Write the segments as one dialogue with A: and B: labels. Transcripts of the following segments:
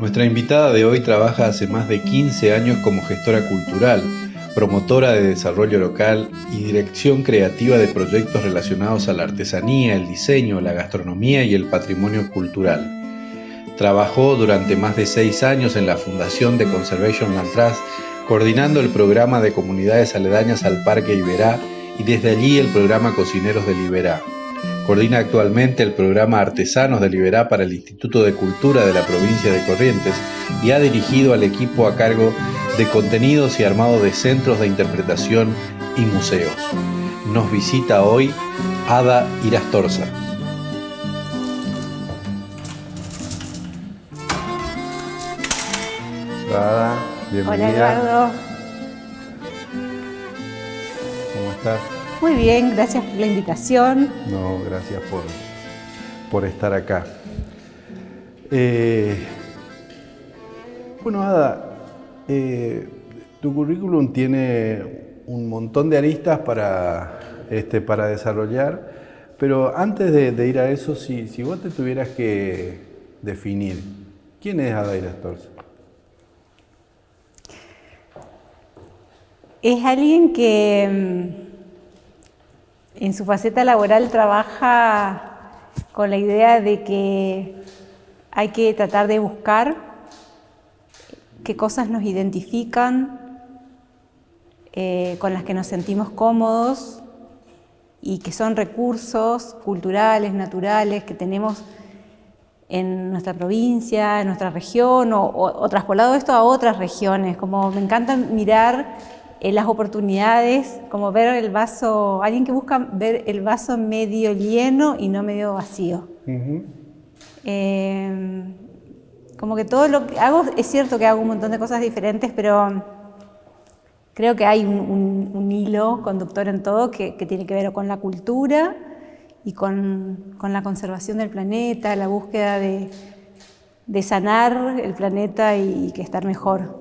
A: Nuestra invitada de hoy trabaja hace más de 15 años como gestora cultural, promotora de desarrollo local y dirección creativa de proyectos relacionados a la artesanía, el diseño, la gastronomía y el patrimonio cultural. Trabajó durante más de 6 años en la Fundación de Conservation Land Trust, coordinando el programa de comunidades aledañas al Parque Iberá y desde allí el programa Cocineros del Iberá. Coordina actualmente el programa Artesanos del Iberá para el Instituto de Cultura de la provincia de Corrientes y ha dirigido al equipo a cargo de contenidos y armado de centros de interpretación y museos. Nos visita hoy Ada Irastorza. Ada, bienvenida.
B: Hola Eduardo.
A: ¿Cómo estás?
B: Muy bien, gracias por la invitación.
A: No, gracias por estar acá. Bueno, Ada, tu currículum tiene un montón de aristas para desarrollar, pero antes de ir a eso, si vos te tuvieras que definir, ¿quién es Ada Irastorza?
B: Es alguien que en su faceta laboral trabaja con la idea de que hay que tratar de buscar qué cosas nos identifican, con las que nos sentimos cómodos y que son recursos culturales, naturales que tenemos en nuestra provincia, en nuestra región o traspolado esto a otras regiones. Como me encanta mirar las oportunidades, como ver el vaso, alguien que busca ver el vaso medio lleno y no medio vacío.
A: Uh-huh.
B: Como que todo lo que hago, es cierto que hago un montón de cosas diferentes, pero creo que hay un hilo conductor en todo que tiene que ver con la cultura y con la conservación del planeta, la búsqueda de sanar el planeta y que estar mejor.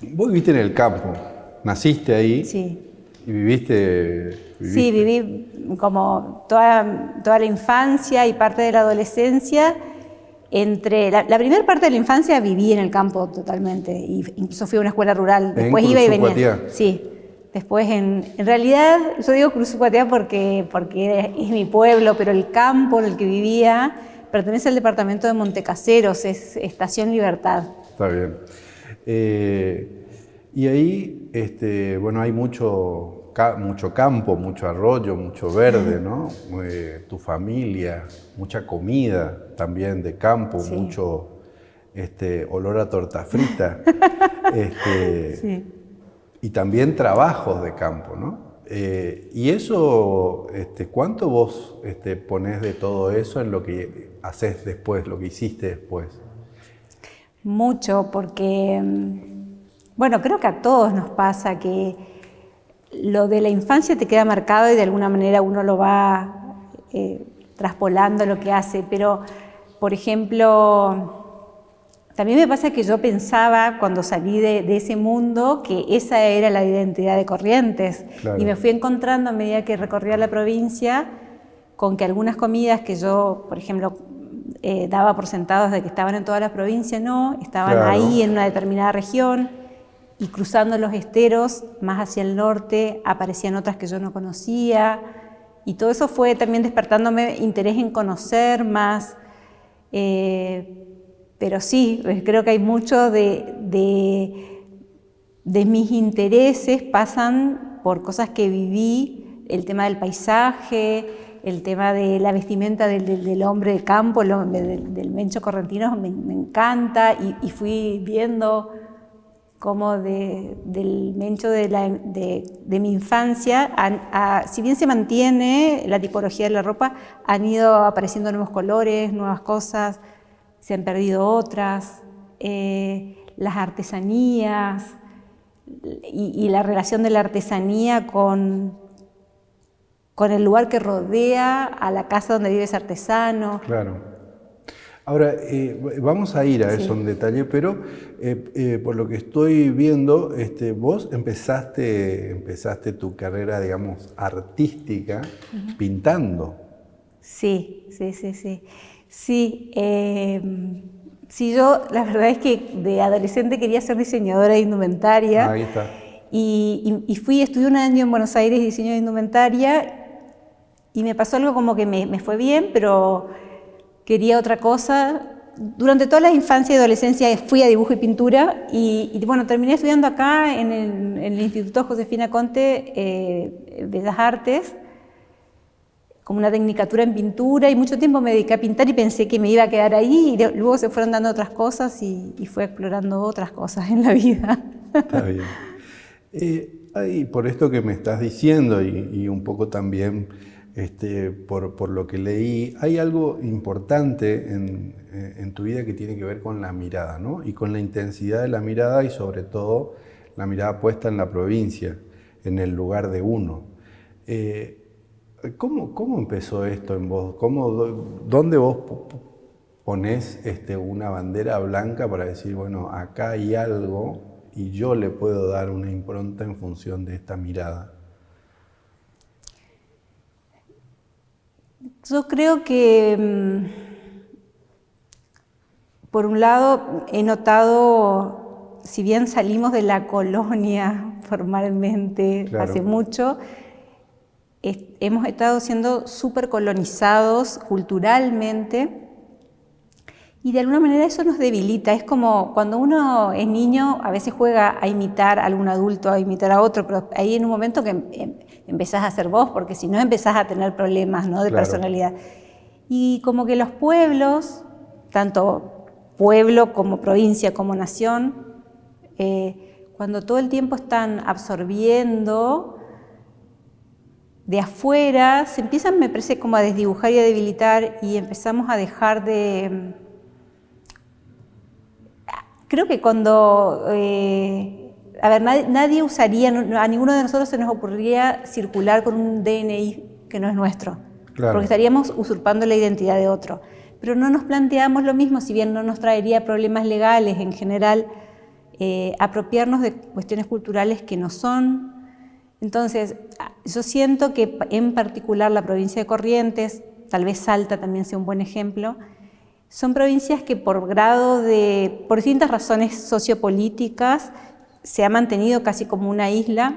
A: Vos viviste en el campo, naciste ahí.
B: Sí.
A: ¿Y viviste?
B: Sí, viví como toda la infancia y parte de la adolescencia. Entre la primera parte de la infancia viví en el campo totalmente, y incluso fui a una escuela rural. Después iba y venía. Sí. Después, en realidad, yo digo Cruzucuatiá porque es mi pueblo, pero el campo en el que vivía pertenece al departamento de Montecaseros, es Estación Libertad.
A: Está bien. Y ahí, bueno, hay mucho campo, mucho arroyo, mucho verde, ¿no? Tu familia, mucha comida también de campo, sí. Mucho olor a torta frita. Sí. Y también trabajos de campo, ¿no? Y eso, ¿cuánto vos ponés de todo eso en lo que haces después, lo que hiciste después?
B: Mucho, porque, bueno, creo que a todos nos pasa que lo de la infancia te queda marcado y de alguna manera uno lo va traspolando lo que hace, pero, por ejemplo, también me pasa que yo pensaba cuando salí de ese mundo que esa era la identidad de Corrientes. Claro. Y me fui encontrando a medida que recorría la provincia con que algunas comidas que yo, por ejemplo, daba por sentados de que estaban en toda la provincia, no, estaban claro. Ahí en una determinada región, y cruzando los esteros más hacia el norte aparecían otras que yo no conocía, y todo eso fue también despertándome interés en conocer más, pero sí, creo que hay mucho de mis intereses pasan por cosas que viví, el tema del paisaje, el tema de la vestimenta del hombre de campo, del mencho correntino, me encanta, y fui viendo cómo del mencho de mi infancia, si bien se mantiene la tipología de la ropa, han ido apareciendo nuevos colores, nuevas cosas, se han perdido otras, las artesanías y la relación de la artesanía con el lugar que rodea a la casa donde vive ese artesano.
A: Claro. Ahora, vamos a ir a eso en detalle, pero por lo que estoy viendo, vos empezaste tu carrera, digamos, artística pintando.
B: Sí. Sí, sí, yo la verdad es que de adolescente quería ser diseñadora de indumentaria.
A: Ahí está.
B: Y estudié un año en Buenos Aires diseño de indumentaria y me pasó algo como que me fue bien, pero quería otra cosa. Durante toda la infancia y adolescencia fui a dibujo y pintura y bueno, terminé estudiando acá en el Instituto Josefina Conte, Bellas Artes, como una tecnicatura en pintura, y mucho tiempo me dediqué a pintar y pensé que me iba a quedar ahí, y luego se fueron dando otras cosas y fui explorando otras cosas en la vida.
A: Está bien. Por esto que me estás diciendo y un poco también por lo que leí, hay algo importante en tu vida que tiene que ver con la mirada, ¿no? Y con la intensidad de la mirada y sobre todo la mirada puesta en la provincia, en el lugar de uno. ¿Cómo empezó esto en vos? ¿Dónde vos ponés una bandera blanca para decir, bueno, acá hay algo y yo le puedo dar una impronta en función de esta mirada?
B: Yo creo que, por un lado, he notado, si bien salimos de la colonia formalmente
A: Claro.
B: hace mucho, hemos estado siendo súper colonizados culturalmente y de alguna manera eso nos debilita. Es como cuando uno es niño, a veces juega a imitar a algún adulto, a imitar a otro, pero ahí en un momento que empezás a ser vos, porque si no empezás a tener problemas, ¿no?, de
A: Claro.
B: personalidad. Y como que los pueblos, tanto pueblo como provincia como nación, cuando todo el tiempo están absorbiendo de afuera, se empiezan, me parece, como a desdibujar y a debilitar y empezamos a dejar de... Creo que cuando... a ver, nadie usaría, a ninguno de nosotros se nos ocurriría circular con un DNI que no es nuestro,
A: Claro.
B: porque estaríamos usurpando la identidad de otro. Pero no nos planteamos lo mismo, si bien no nos traería problemas legales en general, apropiarnos de cuestiones culturales que no son. Entonces, yo siento que en particular la provincia de Corrientes, tal vez Salta también sea un buen ejemplo, son provincias que por distintas razones sociopolíticas, se ha mantenido casi como una isla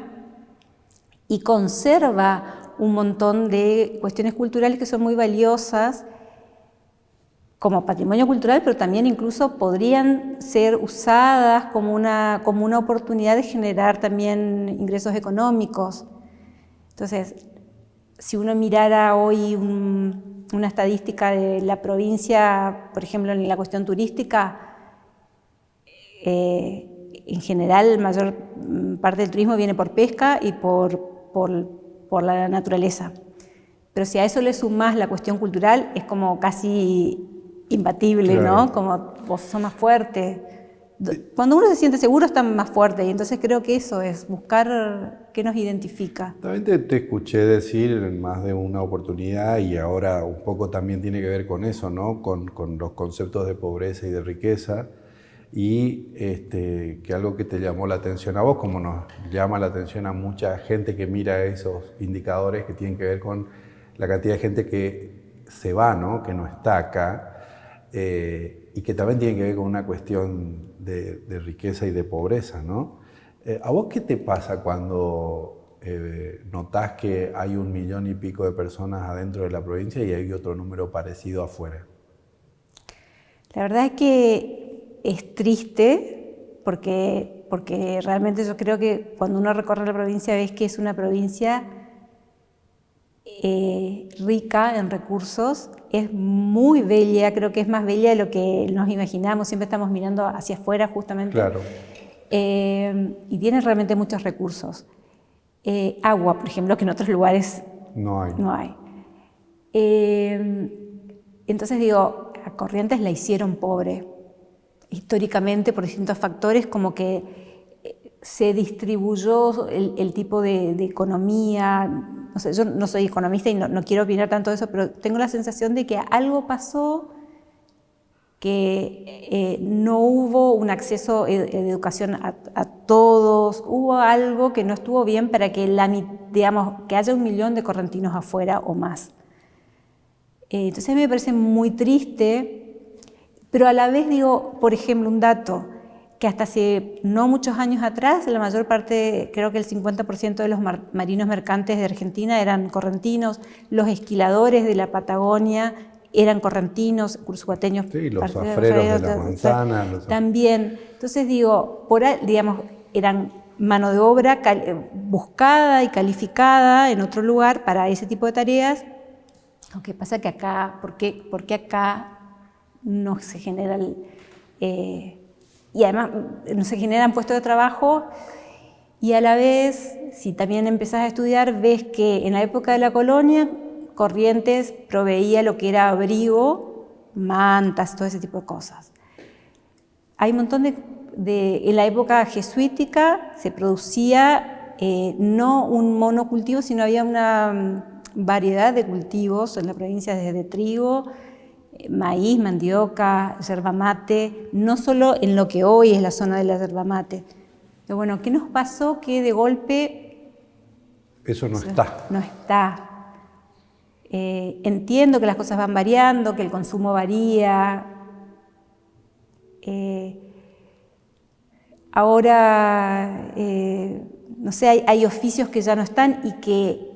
B: y conserva un montón de cuestiones culturales que son muy valiosas como patrimonio cultural, pero también incluso podrían ser usadas como una oportunidad de generar también ingresos económicos. Entonces, si uno mirara hoy una estadística de la provincia, por ejemplo, en la cuestión turística, en general, la mayor parte del turismo viene por pesca y por la naturaleza. Pero si a eso le sumás la cuestión cultural, es como casi imbatible,
A: Claro.
B: ¿no? Como vos sos más fuerte. Cuando uno se siente seguro, está más fuerte. Y entonces creo que eso es buscar qué nos identifica.
A: También te escuché decir en más de una oportunidad, y ahora un poco también tiene que ver con eso, ¿no? Con los conceptos de pobreza y de riqueza, y que algo que te llamó la atención a vos, como nos llama la atención a mucha gente que mira esos indicadores que tienen que ver con la cantidad de gente que se va, ¿no?, que no está acá, y que también tiene que ver con una cuestión de riqueza y de pobreza, ¿no? ¿A vos qué te pasa cuando notás que hay 1 millón y pico de personas adentro de la provincia y hay otro número parecido afuera?
B: La verdad es que es triste porque realmente yo creo que cuando uno recorre la provincia ves que es una provincia rica en recursos, es muy bella, creo que es más bella de lo que nos imaginamos, siempre estamos mirando hacia afuera justamente.
A: Claro.
B: Y tiene realmente muchos recursos. Agua, por ejemplo, que en otros lugares
A: No hay.
B: no hay. Entonces digo, a Corrientes la hicieron pobre, históricamente por distintos factores, como que se distribuyó el tipo de economía. No sé, yo no soy economista y no quiero opinar tanto de eso, pero tengo la sensación de que algo pasó, que no hubo un acceso de educación a todos, hubo algo que no estuvo bien para que, digamos, que haya 1 millón de correntinos afuera o más. Entonces a mí me parece muy triste, pero a la vez digo, por ejemplo, un dato, que hasta hace no muchos años atrás, la mayor parte, creo que el 50% de los marinos mercantes de Argentina eran correntinos, los esquiladores de la Patagonia eran correntinos, cursuateños.
A: Sí, los zafreros de la manzana.
B: También. Entonces digo, digamos, eran mano de obra buscada y calificada en otro lugar para ese tipo de tareas. Lo que pasa que acá, ¿por qué acá no se genera y además no se generan puestos de trabajo? Y a la vez, si también empezás a estudiar, ves que en la época de la colonia, Corrientes proveía lo que era abrigo, mantas, todo ese tipo de cosas. Hay un montón en la época jesuítica se producía no un monocultivo, sino había una variedad de cultivos en la provincia, desde trigo, maíz, mandioca, yerba mate, no solo en lo que hoy es la zona de la yerba mate. Pero bueno, ¿qué nos pasó? Que de golpe
A: eso no está.
B: No está. Entiendo que las cosas van variando, que el consumo varía. Ahora, no sé, hay oficios que ya no están y que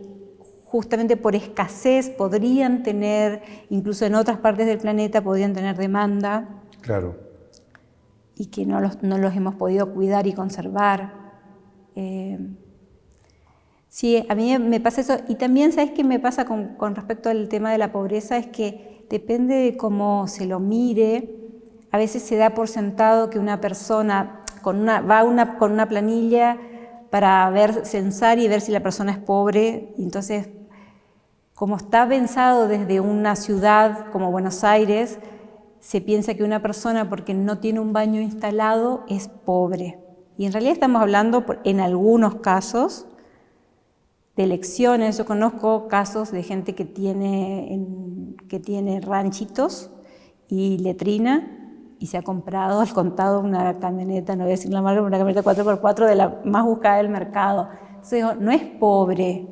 B: justamente por escasez podrían tener, incluso en otras partes del planeta, podrían tener demanda.
A: Claro.
B: Y que no los hemos podido cuidar y conservar. Sí, a mí me pasa eso. Y también, ¿sabes qué me pasa con respecto al tema de la pobreza? Es que depende de cómo se lo mire. A veces se da por sentado que una persona con una planilla para censar y ver si la persona es pobre. Y entonces, como está pensado desde una ciudad como Buenos Aires, se piensa que una persona, porque no tiene un baño instalado, es pobre. Y en realidad estamos hablando, en algunos casos, de elecciones. Yo conozco casos de gente que tiene ranchitos y letrina y se ha comprado al contado una camioneta, no voy a decir la marca, pero una camioneta 4x4 de la más buscada del mercado. Entonces digo, no es pobre.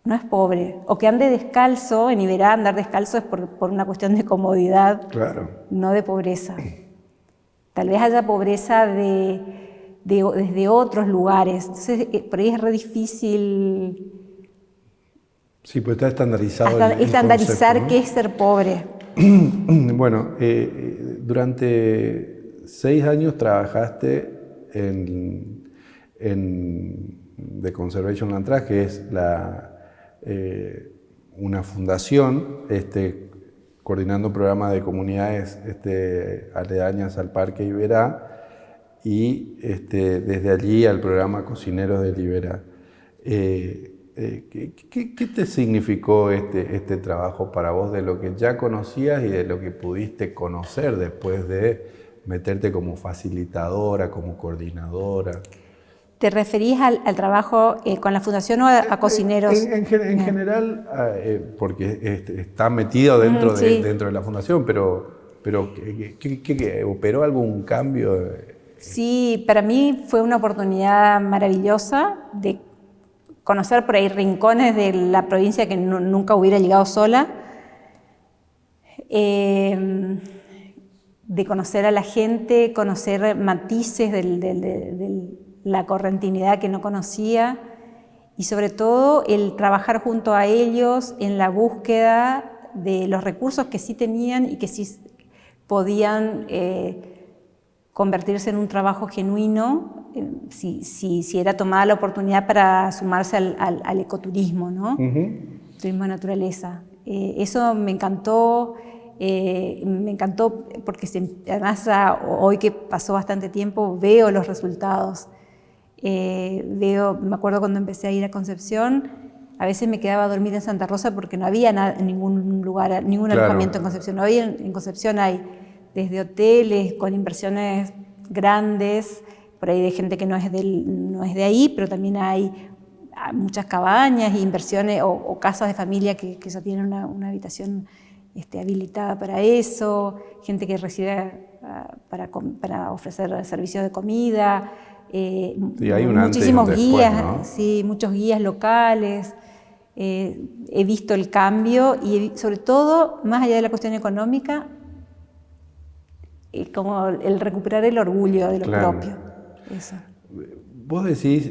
B: No es pobre. O que ande descalzo, en Iberá andar descalzo es por una cuestión de comodidad,
A: claro,
B: no de pobreza. Tal vez haya pobreza desde otros lugares. Entonces, por ahí es re difícil.
A: Sí, pues está estandarizado.
B: Estandarizar
A: el concepto, ¿no?
B: qué es ser pobre.
A: Bueno, durante 6 años trabajaste en The Conservation Land Trust, que es una fundación coordinando programas de comunidades aledañas al Parque Iberá, y desde allí al programa Cocineros del Iberá. ¿Qué te significó este trabajo para vos, de lo que ya conocías y de lo que pudiste conocer después de meterte como facilitadora, como coordinadora?
B: ¿Te referís al trabajo con la fundación o a cocineros?
A: En general, porque está metido dentro de la fundación, pero ¿qué operó algún cambio?
B: Sí, para mí fue una oportunidad maravillosa de conocer por ahí rincones de la provincia que nunca hubiera llegado sola, de conocer a la gente, conocer matices de la correntinidad que no conocía, y sobre todo el trabajar junto a ellos en la búsqueda de los recursos que sí tenían y que sí podían convertirse en un trabajo genuino, si era tomada la oportunidad para sumarse al ecoturismo, ¿no? Turismo de naturaleza. Eso me encantó porque además hoy que pasó bastante tiempo veo los resultados. Me acuerdo cuando empecé a ir a Concepción, a veces me quedaba a dormir en Santa Rosa porque no había ningún lugar, ningún alojamiento en Concepción. En Concepción hay desde hoteles con inversiones grandes, por ahí de gente que no es de ahí, pero también hay muchas cabañas e inversiones o casas de familia que ya tienen una habitación habilitada para eso, gente que recibe para ofrecer servicios de comida.
A: Sí, hay un
B: muchísimos
A: antes y un después,
B: guías,
A: ¿no?
B: sí, muchos guías locales. he visto el cambio y sobre todo, más allá de la cuestión económica, como el recuperar el orgullo de lo propio. Eso.
A: Vos decís,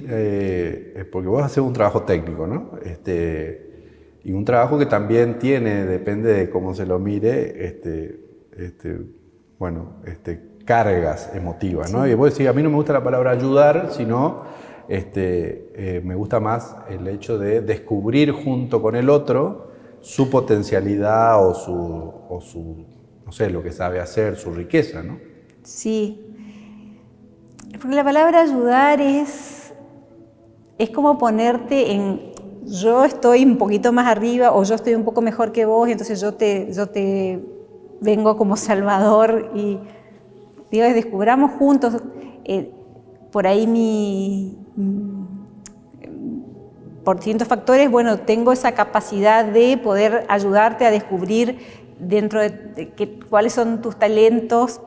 A: porque vos haces un trabajo técnico, ¿no? Y un trabajo que también tiene, depende de cómo se lo mire, cargas emotivas, ¿no? Sí. Y vos decís, a mí no me gusta la palabra ayudar, sino me gusta más el hecho de descubrir junto con el otro su potencialidad o su no sé, lo que sabe hacer, su riqueza, ¿no?
B: Sí. Porque la palabra ayudar es como ponerte en, yo estoy un poquito más arriba o yo estoy un poco mejor que vos, y entonces yo te vengo como salvador y digo, descubramos juntos. Por ahí por distintos factores, bueno, tengo esa capacidad de poder ayudarte a descubrir dentro de cuáles son tus talentos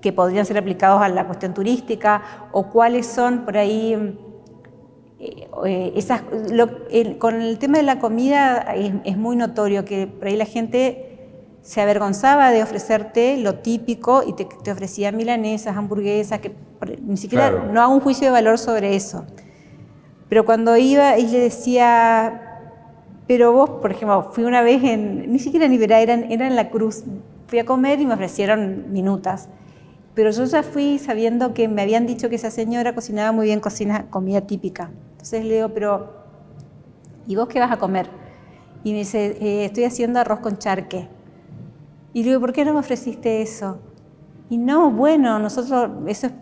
B: que podrían ser aplicados a la cuestión turística, o cuáles son por ahí con el tema de la comida es muy notorio que por ahí la gente se avergonzaba de ofrecerte lo típico y te ofrecía milanesas, hamburguesas, que ni siquiera, claro, no hago un juicio de valor sobre eso. Pero cuando iba y le decía, pero vos, por ejemplo, fui una vez ni siquiera en Iberá, era en La Cruz, fui a comer y me ofrecieron minutas. Pero yo ya fui sabiendo que me habían dicho que esa señora cocinaba muy bien comida típica. Entonces le digo, pero ¿y vos qué vas a comer? Y me dice, estoy haciendo arroz con charque. Y le digo, ¿por qué no me ofreciste eso? Y no, bueno, nosotros, eso es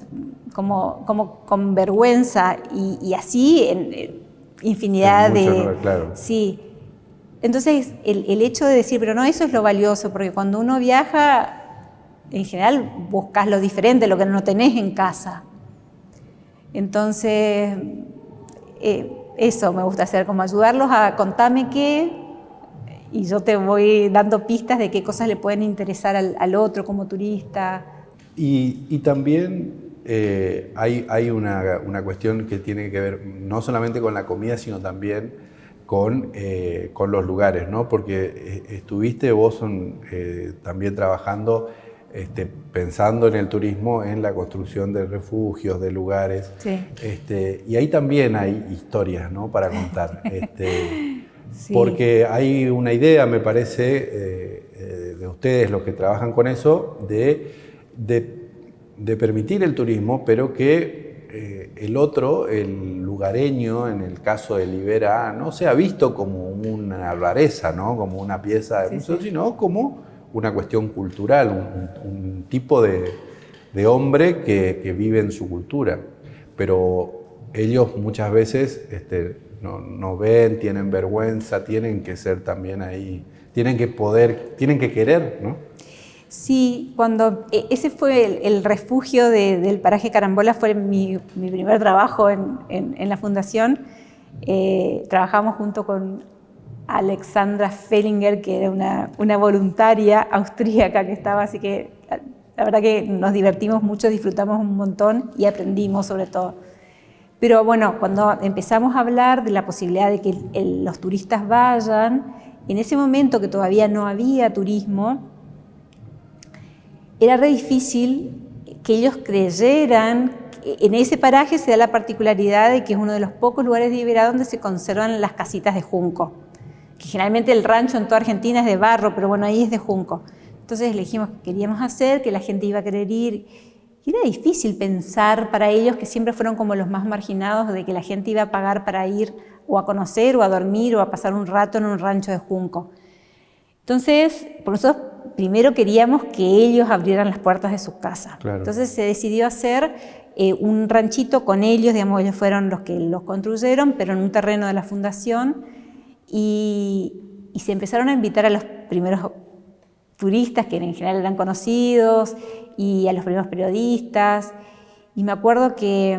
B: como con vergüenza, y así en infinidad de...
A: Claro.
B: Sí. Entonces, el hecho de decir, pero no, eso es lo valioso, porque cuando uno viaja, en general buscas lo diferente, lo que no tenés en casa. Entonces, eso me gusta hacer, como ayudarlos a contame qué, y yo te voy dando pistas de qué cosas le pueden interesar al otro como turista.
A: Y también hay una cuestión que tiene que ver no solamente con la comida, sino también con los lugares, ¿no? Porque estuviste vos también trabajando, pensando en el turismo, en la construcción de refugios, de lugares.
B: Sí.
A: Y ahí también hay historias, ¿no?, para contar.
B: Sí.
A: Porque hay una idea, me parece, de ustedes, los que trabajan con eso, de permitir el turismo, pero que el otro, el lugareño, en el caso de Iberá, no sea visto como una rareza, ¿no?, como una pieza de museo, sino como una cuestión cultural, un tipo de hombre que vive en su cultura. Pero ellos muchas veces no ven, tienen vergüenza, tienen que ser también ahí, tienen que querer, ¿no?
B: Sí, cuando ese fue el refugio del paraje Carambola, fue mi primer trabajo en la fundación. Trabajamos junto con Alexandra Fellinger, que era una voluntaria austríaca que estaba, así que la verdad que nos divertimos mucho, disfrutamos un montón y aprendimos sobre todo. Pero bueno, cuando empezamos a hablar de la posibilidad de que los turistas vayan, en ese momento que todavía no había turismo, era re difícil que ellos creyeran. En ese paraje se da la particularidad de que es uno de los pocos lugares de Iberá donde se conservan las casitas de junco, que generalmente el rancho en toda Argentina es de barro, pero bueno, ahí es de junco. Entonces le dijimos que queríamos hacer, que la gente iba a querer ir. Y era difícil pensar para ellos, que siempre fueron como los más marginados, de que la gente iba a pagar para ir o a conocer o a dormir o a pasar un rato en un rancho de junco. Entonces, por nosotros primero queríamos que ellos abrieran las puertas de su casa.
A: Claro.
B: Entonces se decidió hacer un ranchito con ellos, digamos, ellos fueron los que los construyeron, pero en un terreno de la fundación, y se empezaron a invitar a los primeros turistas, que en general eran conocidos, y a los primeros periodistas. Y me acuerdo que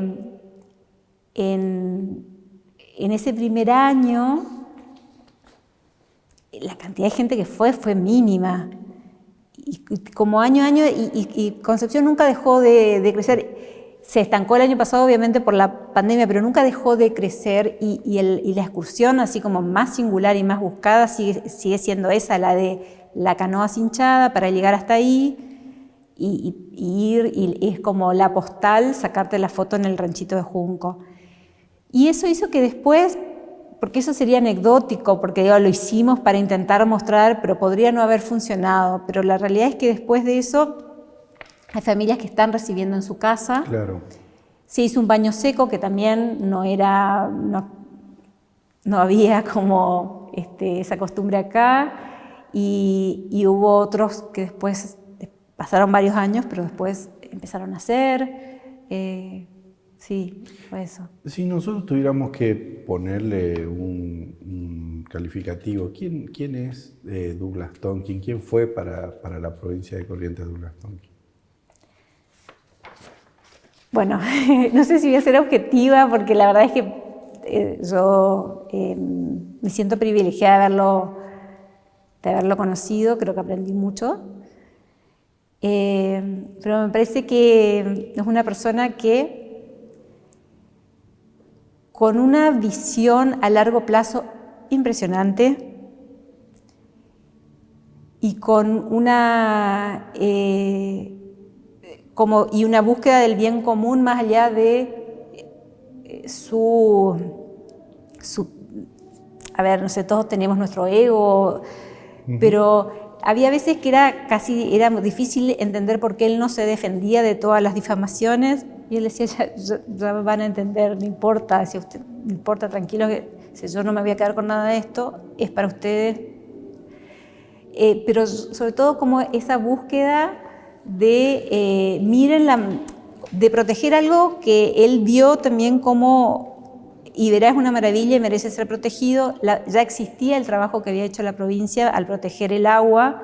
B: en ese primer año la cantidad de gente que fue mínima. Y como año a año, y Concepción nunca dejó de crecer. se estancó el año pasado obviamente por la pandemia, pero nunca dejó de crecer y la excursión así como más singular y más buscada sigue siendo esa, la de la canoa cinchada para llegar hasta ahí y ir, y es como la postal, sacarte la foto en el ranchito de Junco. Y eso hizo que después, porque eso sería anecdótico, porque digo, lo hicimos para intentar mostrar, pero podría no haber funcionado, pero la realidad es que después de eso hay familias que están recibiendo en su casa.
A: Claro.
B: Se hizo un baño seco que también no había como esa costumbre acá, y hubo otros que después pasaron varios años, pero después empezaron a hacer. Sí, fue eso.
A: Si nosotros tuviéramos que ponerle un calificativo, ¿quién es Douglas Tonkin? ¿Quién fue para la provincia de Corrientes Douglas Tonkin?
B: Bueno, no sé si voy a ser objetiva, porque la verdad es que yo me siento privilegiada de haberlo conocido, creo que aprendí mucho. Pero me parece que es una persona que, con una visión a largo plazo impresionante y con una una búsqueda del bien común más allá de a ver, no sé, todos tenemos nuestro ego, pero había veces que era difícil entender por qué él no se defendía de todas las difamaciones, y él decía, ya van a entender, no importa, si a usted, no importa, tranquilo, que si yo no me voy a quedar con nada de esto, es para ustedes. Pero sobre todo como esa búsqueda de de proteger algo que él vio también como Iberá es una maravilla y merece ser protegido. Ya existía el trabajo que había hecho la provincia al proteger el agua,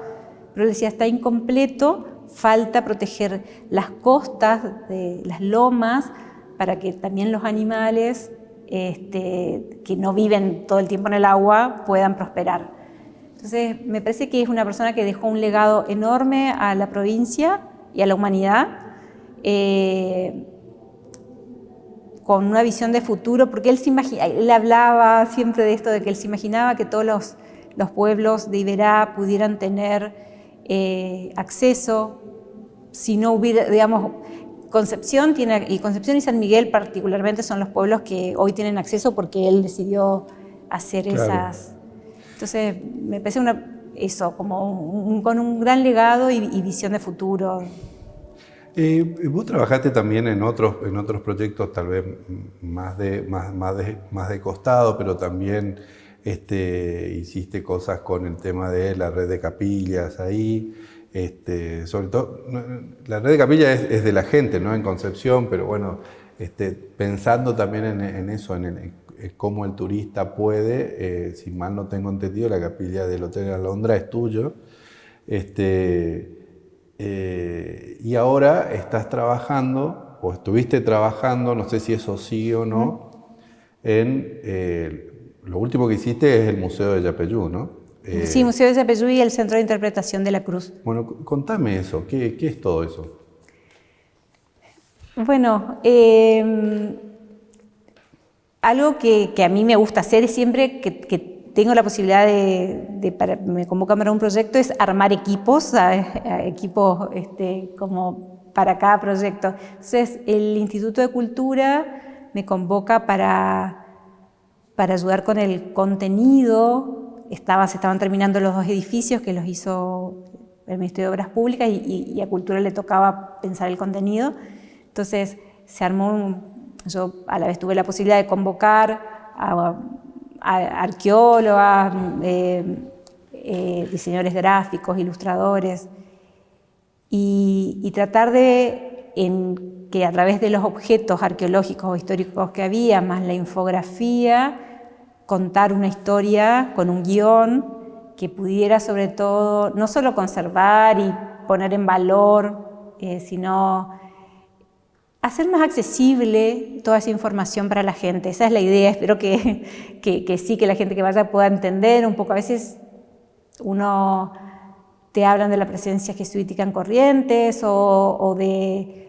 B: pero él decía, está incompleto, falta proteger las costas, las lomas, para que también los animales que no viven todo el tiempo en el agua puedan prosperar. Entonces, me parece que es una persona que dejó un legado enorme a la provincia y a la humanidad, con una visión de futuro, porque él hablaba siempre de esto, de que él se imaginaba que todos los pueblos de Iberá pudieran tener acceso, si no hubiera, digamos, Concepción y San Miguel particularmente son los pueblos que hoy tienen acceso porque él decidió hacer
A: Claro.
B: esas... Entonces, me parece eso, como con un gran legado y visión de futuro.
A: Vos trabajaste también en otros proyectos, tal vez más de costado, pero también hiciste cosas con el tema de la red de capillas ahí. Sobre todo, la red de capillas es de la gente, ¿no? En Concepción, pero bueno, pensando también en eso, en cómo el turista puede, si mal no tengo entendido, la capilla del Hotel Alondra es tuyo. Y ahora estás trabajando, o estuviste trabajando, no sé si eso sí o no, lo último que hiciste es el Museo de Yapeyú, ¿no?
B: Sí, Museo de Yapeyú y el Centro de Interpretación de la Cruz.
A: Bueno, contame eso, ¿qué es todo eso?
B: Bueno, algo que a mí me gusta hacer es siempre que tengo la posibilidad me convocan para un proyecto, es armar equipos, ¿sabes? Equipos como para cada proyecto. Entonces, el Instituto de Cultura me convoca para ayudar con el contenido. Se estaban terminando los 2 edificios que los hizo el Ministerio de Obras Públicas y a Cultura le tocaba pensar el contenido. Entonces, se armó yo a la vez tuve la posibilidad de convocar a arqueólogas, diseñadores gráficos, ilustradores, y tratar que a través de los objetos arqueológicos o históricos que había, más la infografía, contar una historia con un guión que pudiera sobre todo no solo conservar y poner en valor, sino hacer más accesible toda esa información para la gente. Esa es la idea. Espero que sí, que la gente que vaya pueda entender un poco. A veces te hablan de la presencia jesuítica en Corrientes o de,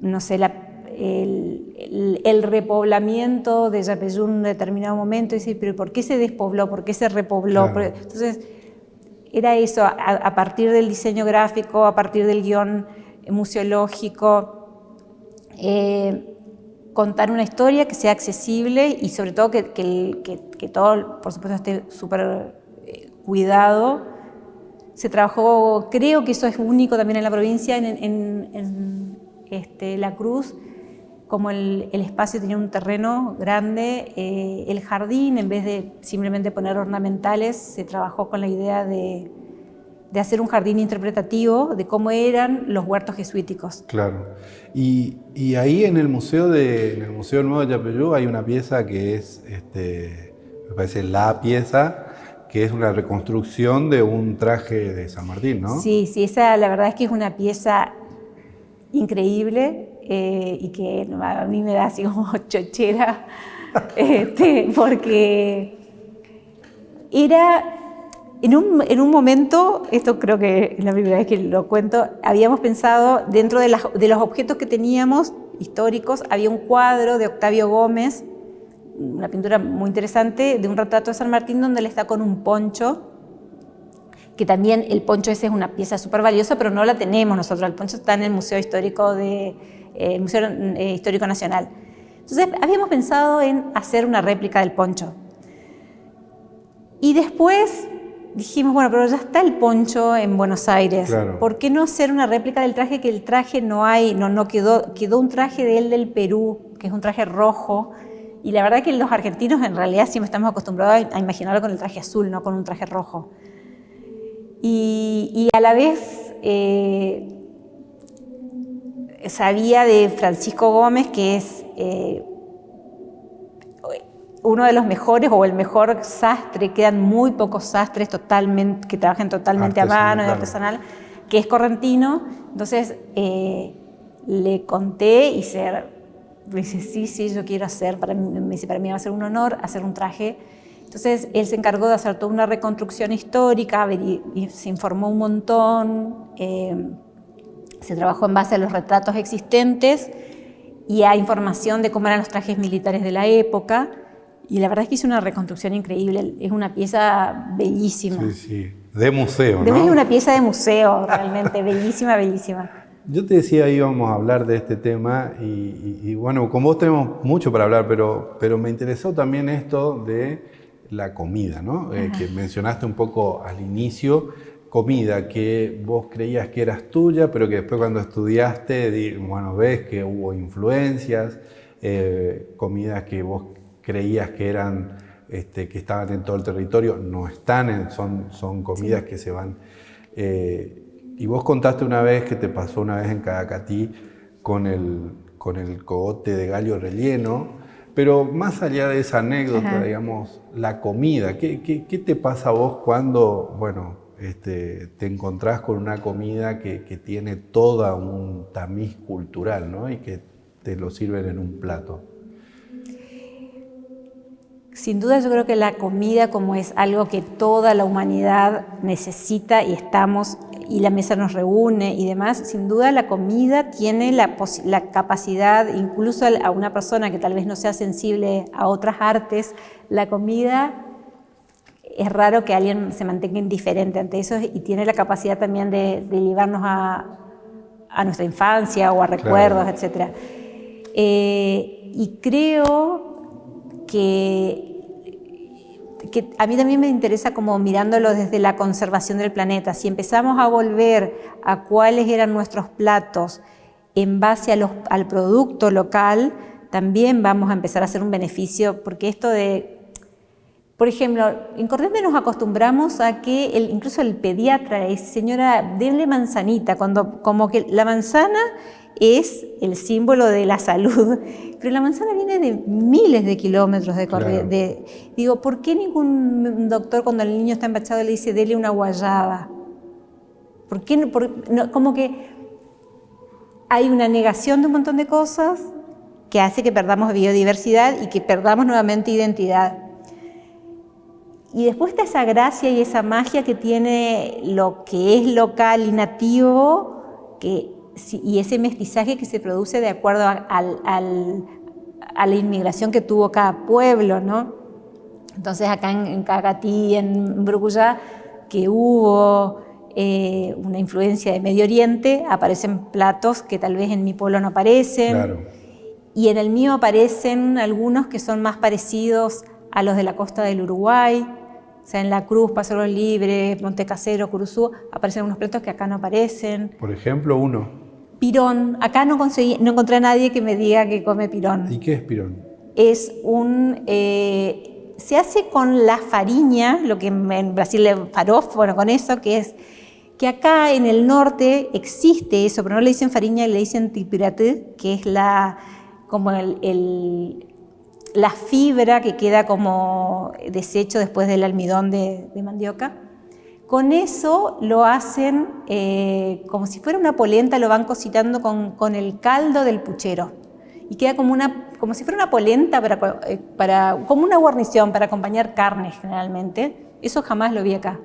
B: no sé, el repoblamiento de Yapeyú en un determinado momento, y dice, pero ¿por qué se despobló? ¿Por qué se repobló?
A: Claro.
B: Entonces, era eso, a partir del diseño gráfico, a partir del guión museológico, contar una historia que sea accesible y sobre todo que todo, por supuesto, esté súper cuidado. Se trabajó, creo que eso es único también en la provincia, en La Cruz, como el espacio tenía un terreno grande, el jardín, en vez de simplemente poner ornamentales, se trabajó con la idea de hacer un jardín interpretativo de cómo eran los huertos jesuíticos.
A: Claro. Y ahí en el Museo Nuevo de Yapeyú hay una pieza que es, me parece la pieza, que es una reconstrucción de un traje de San Martín, ¿no?
B: Sí, esa la verdad es que es una pieza increíble y que a mí me da así como chochera, porque era, en un momento, esto creo que es la primera vez que lo cuento, habíamos pensado, dentro de los objetos que teníamos históricos, había un cuadro de Octavio Gómez, una pintura muy interesante, de un retrato de San Martín donde él está con un poncho, que también el poncho ese es una pieza súper valiosa, pero no la tenemos nosotros, el poncho está en el Museo Histórico, Histórico Nacional. Entonces habíamos pensado en hacer una réplica del poncho. Y después dijimos, bueno, pero ya está el poncho en Buenos Aires,
A: claro.
B: ¿Por qué no hacer una réplica del traje? Que el traje no quedó un traje de él del Perú, que es un traje rojo, y la verdad que los argentinos en realidad siempre estamos acostumbrados a imaginarlo con el traje azul, no con un traje rojo. Y a la vez sabía de Francisco Gómez, que es uno de los mejores o el mejor sastre, quedan muy pocos sastres que trabajan totalmente a mano, claro. Artesanal, que es correntino. Entonces le conté y me dice, sí, yo quiero hacer, para mí va a ser un honor hacer un traje. Entonces él se encargó de hacer toda una reconstrucción histórica y se informó un montón, se trabajó en base a los retratos existentes y a información de cómo eran los trajes militares de la época. Y la verdad es que hizo una reconstrucción increíble, es una pieza bellísima.
A: Sí, de museo, ¿no?
B: Es una pieza de museo, realmente, bellísima, bellísima.
A: Yo te decía, íbamos a hablar de este tema y bueno, con vos tenemos mucho para hablar, pero me interesó también esto de la comida, ¿no? Que mencionaste un poco al inicio, comida que vos creías que eras tuya, pero que después cuando estudiaste, bueno, ves que hubo influencias, comidas que vos creías que eran, que estaban en todo el territorio, no están, son comidas que se van. Y vos contaste una vez que te pasó una vez en Cadacatí con el cogote de gallo relleno, pero más allá de esa anécdota, digamos, la comida, ¿qué te pasa a vos cuando, bueno, te encontrás con una comida que tiene todo un tamiz cultural, ¿no? Y que te lo sirven en un plato?
B: Sin duda yo creo que la comida, como es algo que toda la humanidad necesita y la mesa nos reúne y demás, sin duda la comida tiene la capacidad, incluso a una persona que tal vez no sea sensible a otras artes, la comida es raro que alguien se mantenga indiferente ante eso y tiene la capacidad también de llevarnos a nuestra infancia o a recuerdos, claro. Etc. Y creo que a mí también me interesa como mirándolo desde la conservación del planeta. Si empezamos a volver a cuáles eran nuestros platos en base al producto local, también vamos a empezar a hacer un beneficio, porque esto de, por ejemplo, en Corrientes nos acostumbramos a que incluso el pediatra le dice, señora, denle manzanita, como que la manzana es el símbolo de la salud, pero la manzana viene de miles de kilómetros de corriente. Claro. Digo, ¿por qué ningún doctor cuando el niño está empachado le dice, dele una guayaba? ¿Por qué no, como que hay una negación de un montón de cosas que hace que perdamos biodiversidad y que perdamos nuevamente identidad. Y después está esa gracia y esa magia que tiene lo que es local y nativo, que y ese mestizaje que se produce de acuerdo a la inmigración que tuvo cada pueblo, ¿no? Entonces acá en Cagatí, en Brucuyá, que hubo una influencia de Medio Oriente, aparecen platos que tal vez en mi pueblo no aparecen.
A: Claro.
B: Y en el mío aparecen algunos que son más parecidos a los de la costa del Uruguay. O sea, en La Cruz, Paso de los Libres, Montecasero, Curuzú, aparecen unos platos que acá no aparecen.
A: Por ejemplo, uno.
B: Pirón. Acá no encontré a nadie que me diga que come pirón.
A: ¿Y qué es pirón?
B: Es se hace con la fariña, lo que en Brasil le farofa, bueno, con eso, que acá en el norte existe eso, pero no le dicen fariña, le dicen tipiratú, que es la fibra que queda como deshecho después del almidón de mandioca. Con eso lo hacen como si fuera una polenta, lo van cocinando con el caldo del puchero. Y queda como si fuera una polenta, como una guarnición para acompañar carnes generalmente. Eso jamás lo vi acá.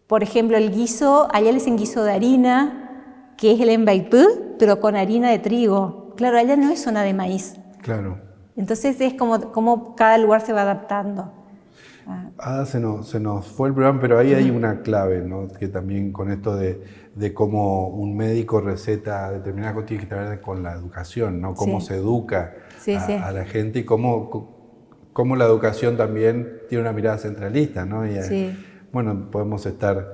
B: Por ejemplo, el guiso, allá le dicen guiso de harina, que es el embaipú, pero con harina de trigo. Claro, allá no es zona de maíz.
A: Claro.
B: Entonces es como cada lugar se va adaptando.
A: Ada, se nos fue el programa, pero ahí hay una clave, ¿no? Que también con esto de cómo un médico receta determinada cosa tiene que ver con la educación, ¿no? Cómo se educa a la gente y cómo la educación también tiene una mirada centralista, ¿no? Y, bueno, podemos estar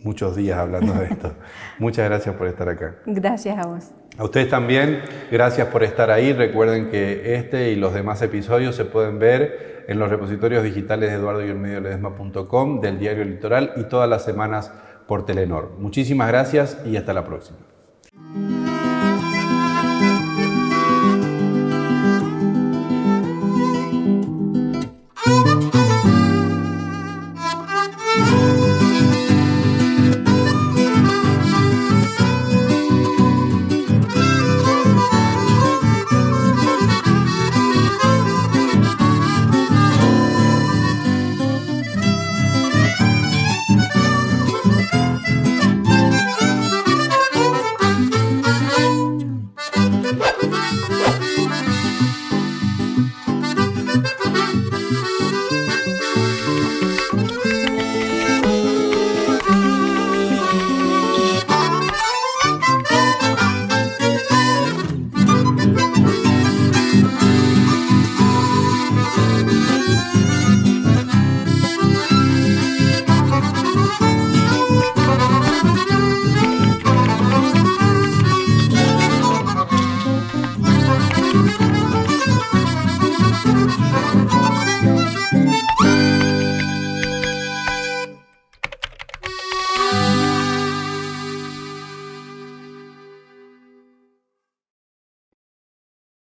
A: muchos días hablando de esto. Muchas gracias por estar acá.
B: Gracias a vos.
A: A ustedes también, gracias por estar ahí. Recuerden que este y los demás episodios se pueden ver en los repositorios digitales de eduardo-ledesma.com, del Diario Litoral y todas las semanas por Telenor. Muchísimas gracias y hasta la próxima.